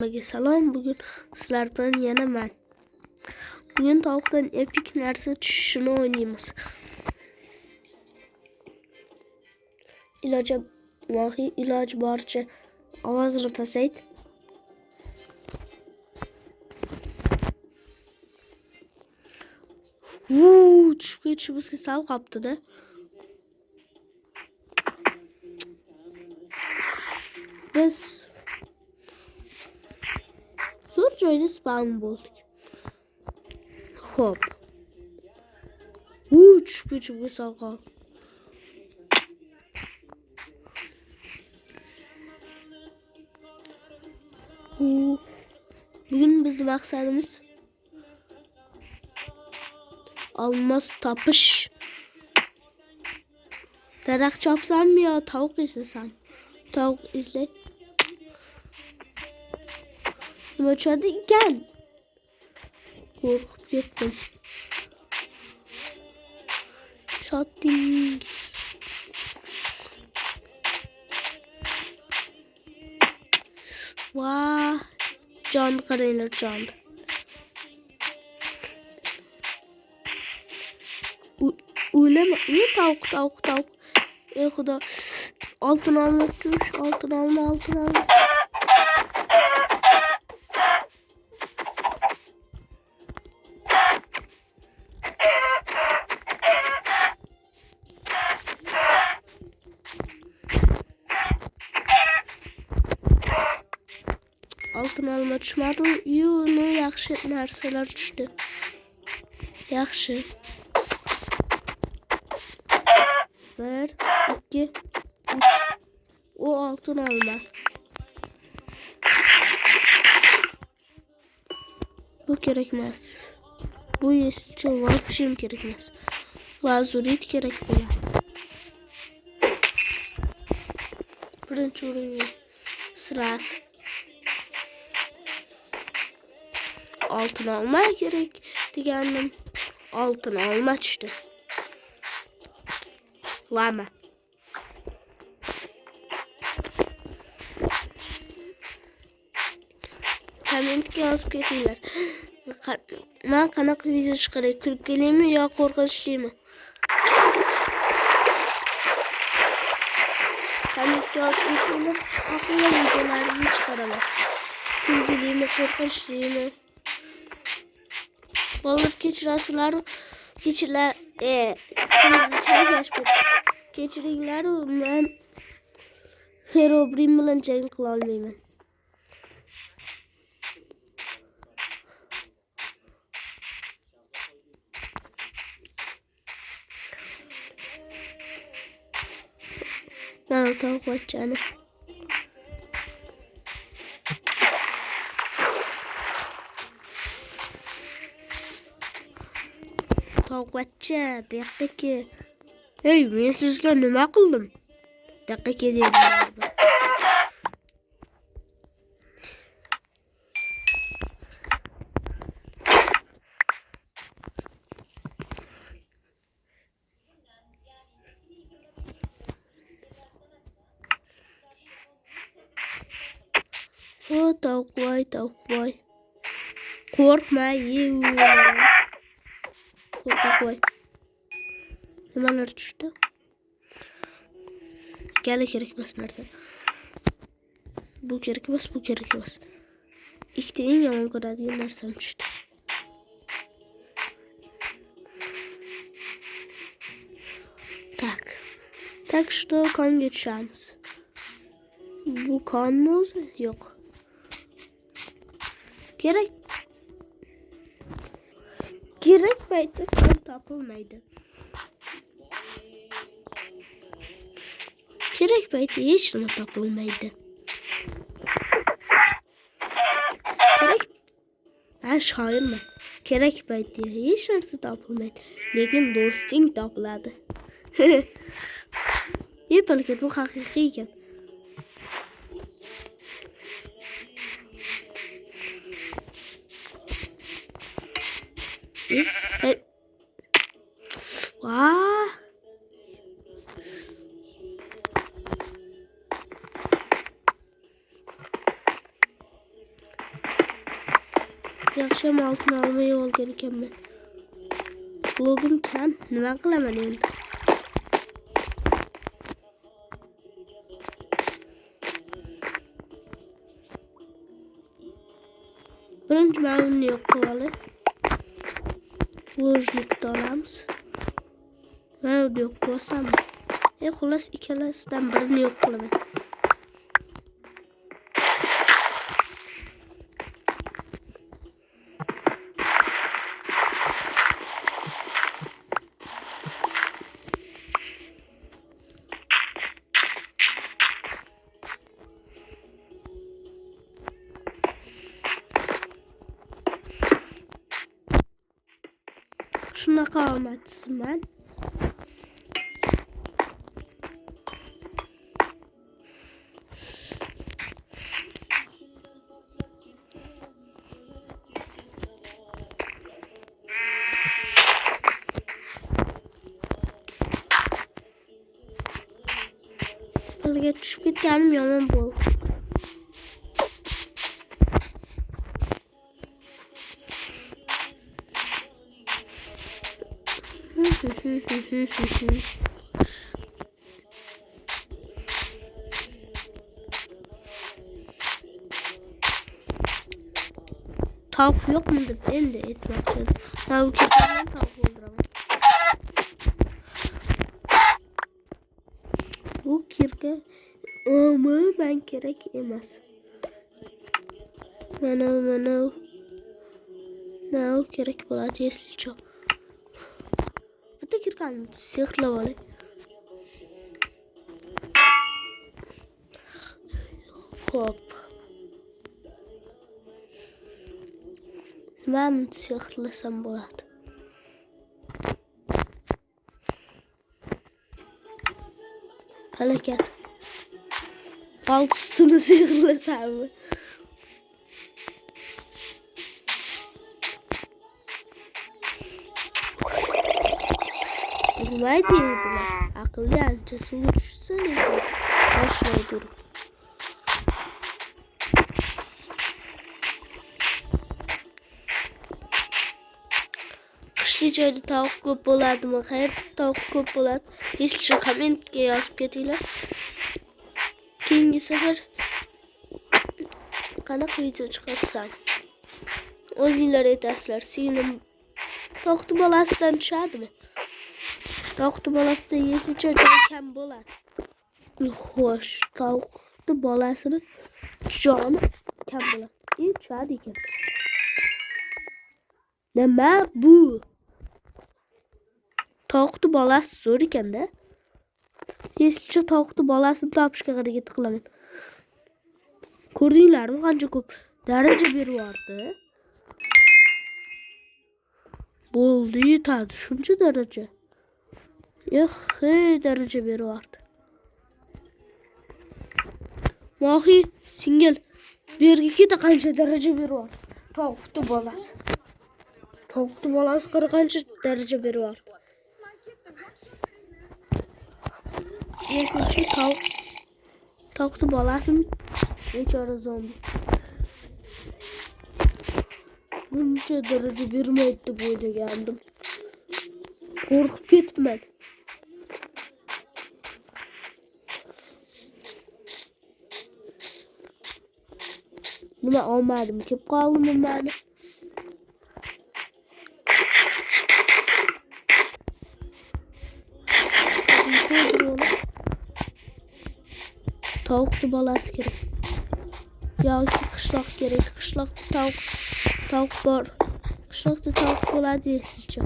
Salom, bugun sizlar bilan yana men. Bugun tovuqdan epik narsa tushishini o'ynaymiz. Iloji boricha ovozini pasayt. Tushib ketishimizga sal qolibdi-da. Biz zo'r joyda spawn bo'ldik. Xo'p. Tushib ketishimga sal qoldi. Bugün bizim maqsadimiz olmos topish. Daraxt chopsammi yo tovuq izlasam? Tovuq izlay. Nima uchadi ekan? Qo'rqib ketdim. Shotting. Vah, jon qaranglar, jon. O'ylama, tovuq. Ey xudo. Oltin olma tush, oltin olma. Oltin olma tushmadi. Ne yaxshi narsalar tushdi. Yaxshi. 1, 2, 3. O oltin olma. Bu kerak emas. Bu yesilchi вообще kerak emas. Lazurit kerak bo'ladi. Birinchi o'ringa sirasi. Oltin olma kerak degandim. Oltin olma tushdi. Lama. Kommentga yozib ketinglar. Men qanaqa video chiqaray? Kulgilimi yo qo'rqinchlimi? Kommentga yozib ketinglar. Aqlli videolarni chiqaraman. Kulgilimi, qo'rqinchlimi? Bolalar kechirasizlar. Kechiringlar, men Herobrine bilan jang qila olmayman. Mana tovuqchani. Tovuqcha, bu yoqdagi. Ey, men sizga nima qildim? Bu yoqqa keling. O tovuqboy. Qo'rqma, qo'y. Nimalar tushdi? Kerak emas narsa. Bu kerak emas. Ikkita eng yomon ko'radigan narsam tushdi. Tak что konga tushamiz. Bu konmi o'zi? Yo'q. Kerak payti kon topilmaydi. Kerak payti hech nima topilmaydi. Shoirman. Kerak payti hech narsa topilmaydi, lekin do'sting topiladi. Balki bu haqiqiy ekan. Vah. Yaxshiyam oltin olmay olgan ekanman. Blogim kam, nima qilaman endi? Birinchi ma'lumni yo'q qilib lojnikni olamiz. Mana bu yo'q bo'lsam, xullas ikkalasidan birini yo'q qilaman. Shunaqa omadsizman. Birga tushib ketganim yomon bo'ldi. Tavuk yok mu deb endi aytmoqchi. Tavuk ketgan tavuk o'ldiraman. Bu kirga umuman kerak emas. Mana kerak bo'ladi eslicha. Bitta kirgani sehrlab olay. Hop. Nimani sehrlasam bo'ladi? Harakat. Balk ustini sehrlasammi? Nima deydi? Aqlli ancha suv tushsa lekin boshlaydi. Qishli joyda tavuk ko'p bo'ladimi? Qayerda tavuk ko'p bo'ladi? Eslicha kommentga yozib ketinglar. Keyingi safar qanaqa video chiqarsam o'zinglar aytasizlar. Singlim tavukni bolasidan tushadimi? Tavukni bolasida eslicha joy kam bo'ladi. Xo'sh, tavukni bolasini joni kam bo'ladi. Tushadi ekan. Nima bu? Tavukni bolasi zo'r ekan-da. Eslicha tavukni bolasini topishga harakat qilaman. Ko'rdinglarmi qancha ko'p daraja beryapti? Bo'ldi, yetadi shuncha daraja. Daraja beryapti. Vohi, singil bergi keta qancha daraja beryapti? Tavukni bolasi. Tavukni bolasi qancha daraja beryapti? Eslicha tavukni bolasini bechora zombi. Buncha daraja bermaydi deb o'ylagandim. Qo'rqib ketibman. Nima olmadim, kelib qoldimmi meni? Tavukni bolasi kerak. Yoki qishloq kerak. Qishloqda tavuk bor. Qishloqda tavuk bo'ladi eslicha.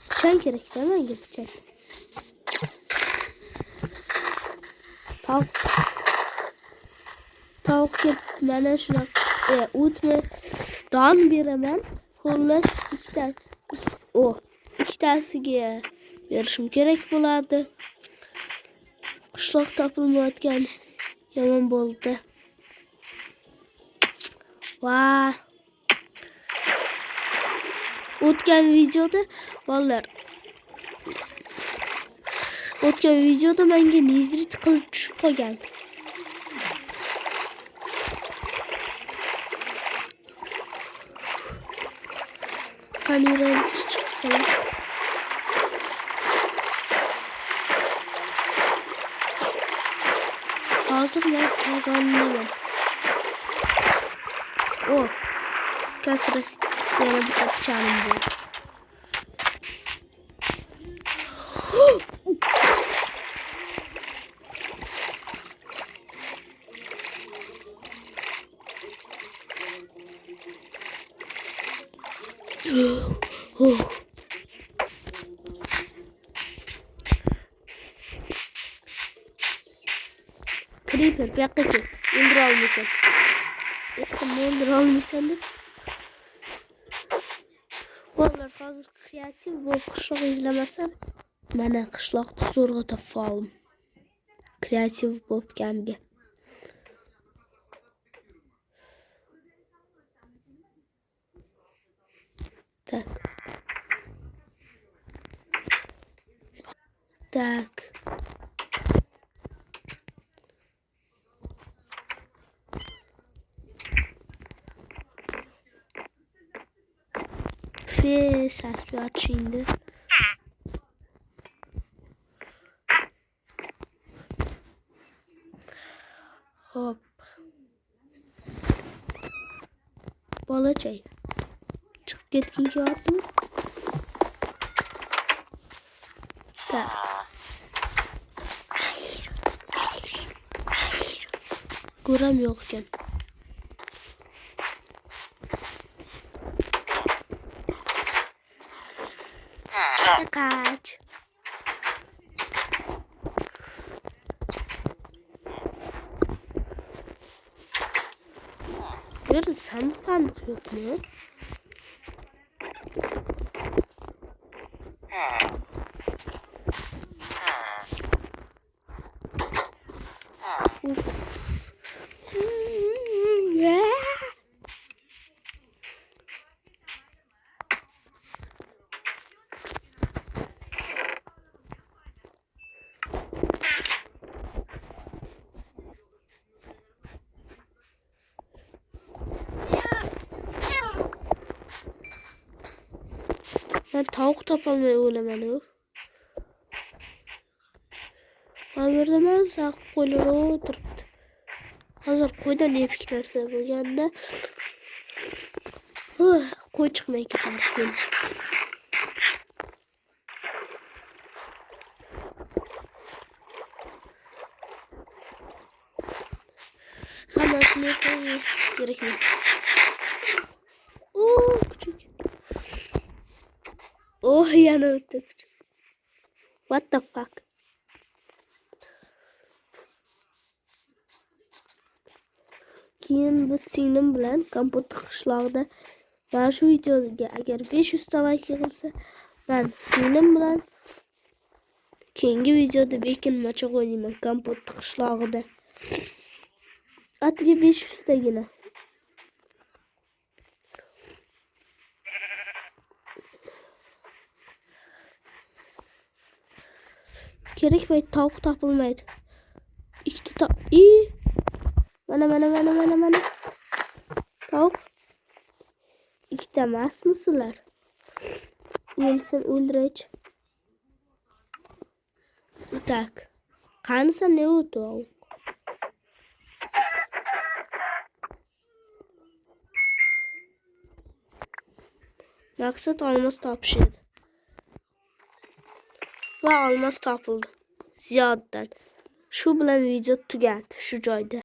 Pichan kerak-da menga pichan. Tavukga mana shunaqa o'tmi don beraman. Xullas ikkitasiga berishim kerak bo'ladi. Qishloq topilmayotgan yomon bo'ldi. Va o'tgan videoda bolalar menga nizrit qilib tushib qolgan. Kan yüreğim çıktı. Hazır mı? Anlamam. O. Как раз yana bir kapçanım bu. Creeper bekle. İndir almışsın. İndir almışsın. Onlar hazır kreatif bu kışlak izlemesen. Bana kışlakta zorga tapalım. Kreatif bulup geldi. Так. Так. Ses bir aç şimdi. Hop. Bala çay. Çık gitkin gördün. Tak. Guram yokken. Kaç. Burada sandık pandık yok mu? Ben tavuk tapalmayı öğrenmeliyim. Haberde ben sakıp koyları oturup. Hazır koyda ne fikirlerse bu yanında. Koy çıkmaya gidiyorum. Hemen şunu koymayız gerekmez. Küçük. Yana öttü küçük. What the fuck? Keyin biz singlim bilan kompot qishlog'ida mana shu videoga agar 500 ta like yig'ilsa, men singlim bilan keyingi videoda bekinmacha o'ynayman kompot qishlog'ida. Atga 500 tagina. Kerak payt tavuk topilmaydi. İkita tavuk. Mana. Tavuk. İkita emas mısınlar? Ölsen öldüreç. Tak. Kansa ne o tavuk? Maksat almas topşirdi. Ve almas topildi. Ziyodadan. Shu bilan video tugadi shu joyda.